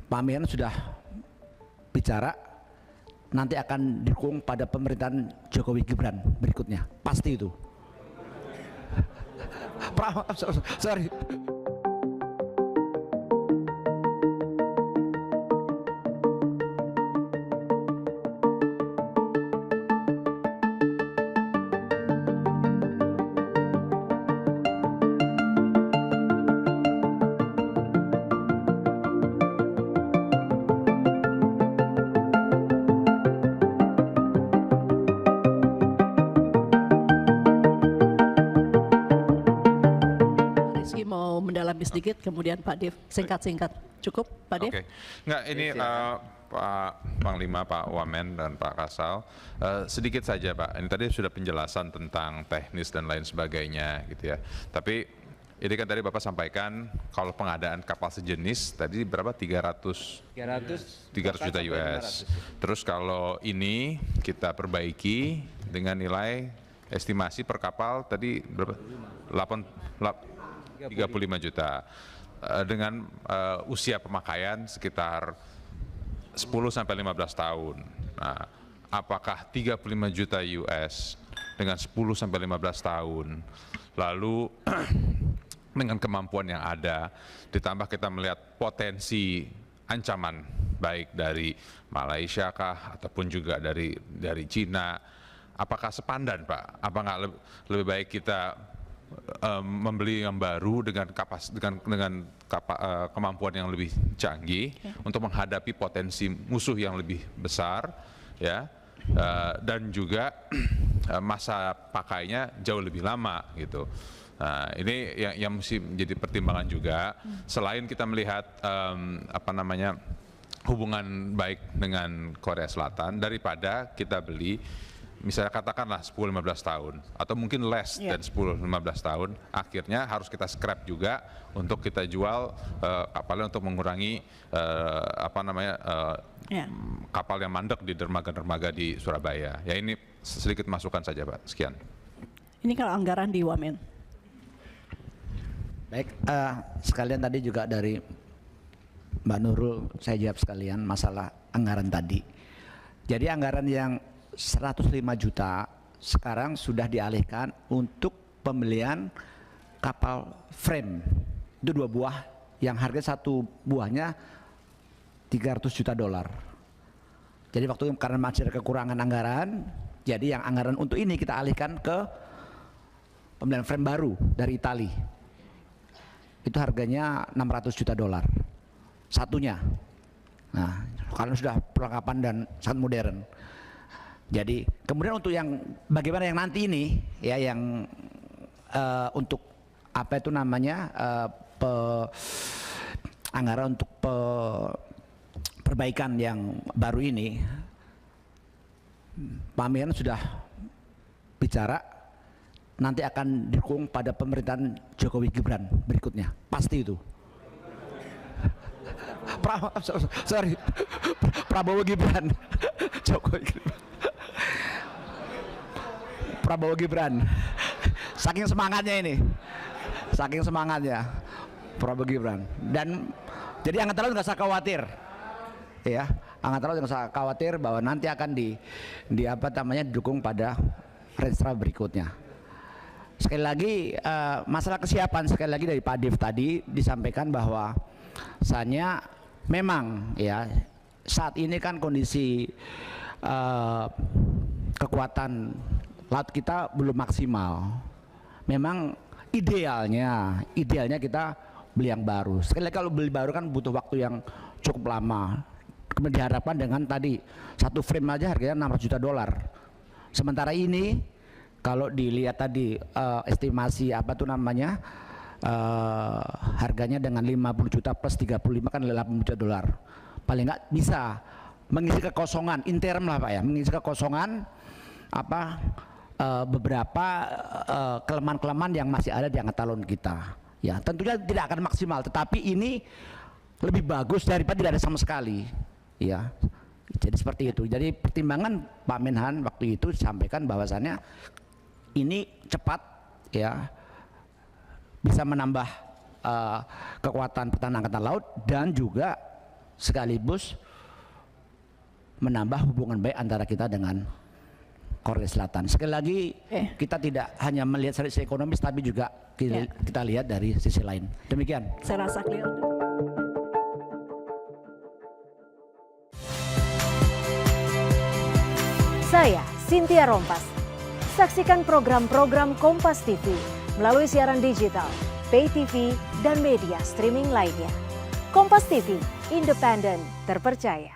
Pak Mian sudah bicara nanti akan didukung pada pemerintahan Jokowi Gibran berikutnya, pasti itu. Sorry. Mau mendalami sedikit, kemudian Pak Dev singkat-singkat. Cukup, Pak Dev? Oke, nggak ini Pak Panglima, Pak Wamen dan Pak Kasal, sedikit saja Pak. Ini tadi sudah penjelasan tentang teknis dan lain sebagainya, gitu ya. Tapi ini kan tadi Bapak sampaikan kalau pengadaan kapal sejenis tadi berapa? 300 juta US. Terus kalau ini kita perbaiki dengan nilai estimasi per kapal tadi berapa? 35 juta dengan usia pemakaian sekitar 10-15 tahun. Nah, apakah 35 juta US dengan 10-15 tahun, lalu dengan kemampuan yang ada, ditambah kita melihat potensi ancaman baik dari Malaysia kah ataupun juga dari Cina, apakah sepandan Pak? Apa nggak lebih baik kita membeli yang baru dengan kemampuan yang lebih canggih untuk menghadapi potensi musuh yang lebih besar, ya, dan juga masa pakainya jauh lebih lama gitu. Nah, ini yang mesti menjadi pertimbangan juga. Selain kita melihat hubungan baik dengan Korea Selatan, daripada kita beli misalnya katakanlah 10-15 tahun atau mungkin less dan 10-15 tahun, akhirnya harus kita scrap juga untuk kita jual kapalnya untuk mengurangi kapal yang mandek di dermaga-dermaga di Surabaya. Ya, ini sedikit masukan saja Pak. Sekian. Ini kalau anggaran di Wamen. Baik, sekalian tadi juga dari Mbak Nurul saya jawab sekalian masalah anggaran tadi. Jadi anggaran yang 105 juta sekarang sudah dialihkan untuk pembelian kapal frame. Itu 2 buah yang harga 1 buahnya $300 juta. Jadi waktu karena masih ada kekurangan anggaran, jadi yang anggaran untuk ini kita alihkan ke pembelian frame baru dari Itali. Itu harganya $600 juta satunya. Nah, karena sudah perlengkapan dan sangat modern. Jadi kemudian untuk yang bagaimana yang nanti ini ya, yang untuk apa itu namanya anggaran untuk perbaikan yang baru ini, Pak Mian sudah bicara nanti akan didukung pada pemerintahan Jokowi Gibran berikutnya, pasti itu. Prabowo Gibran, Jokowi Gibran. Prabowo Gibran, saking semangatnya ini, saking semangatnya Prabowo Gibran. Dan jadi Angkatan Laut nggak usah khawatir, ya, Angkatan Laut nggak usah khawatir bahwa nanti akan didukung pada rencana berikutnya. Sekali lagi masalah kesiapan, sekali lagi dari Pak Dev tadi disampaikan bahwa misalnya memang ya saat ini kan kondisi kekuatan laut kita belum maksimal. Memang idealnya kita beli yang baru. Sekali lagi kalau beli baru kan butuh waktu yang cukup lama. Kemudian diharapkan dengan tadi 1 frame aja harganya $600 juta. Sementara ini kalau dilihat tadi estimasi harganya dengan 50 juta plus 35 kan 80 juta. Paling nggak bisa mengisi kekosongan interim lah Pak ya, mengisi kekosongan beberapa kelemahan-kelemahan yang masih ada di Angkatan Laut kita. Ya, tentunya tidak akan maksimal, tetapi ini lebih bagus daripada tidak ada sama sekali. Ya, jadi seperti itu. Jadi pertimbangan Pak Menhan waktu itu disampaikan bahwasannya ini cepat, ya, bisa menambah kekuatan pertahanan Angkatan Laut dan juga sekaligus menambah hubungan baik antara kita dengan Korea Selatan. Sekali lagi kita tidak hanya melihat dari sisi ekonomis tapi juga kita lihat dari sisi lain. Demikian. Saya rasa clear. Saya Cynthia Rompas. Saksikan program-program Kompas TV melalui siaran digital, pay TV, dan media streaming lainnya. Kompas TV, independen, terpercaya.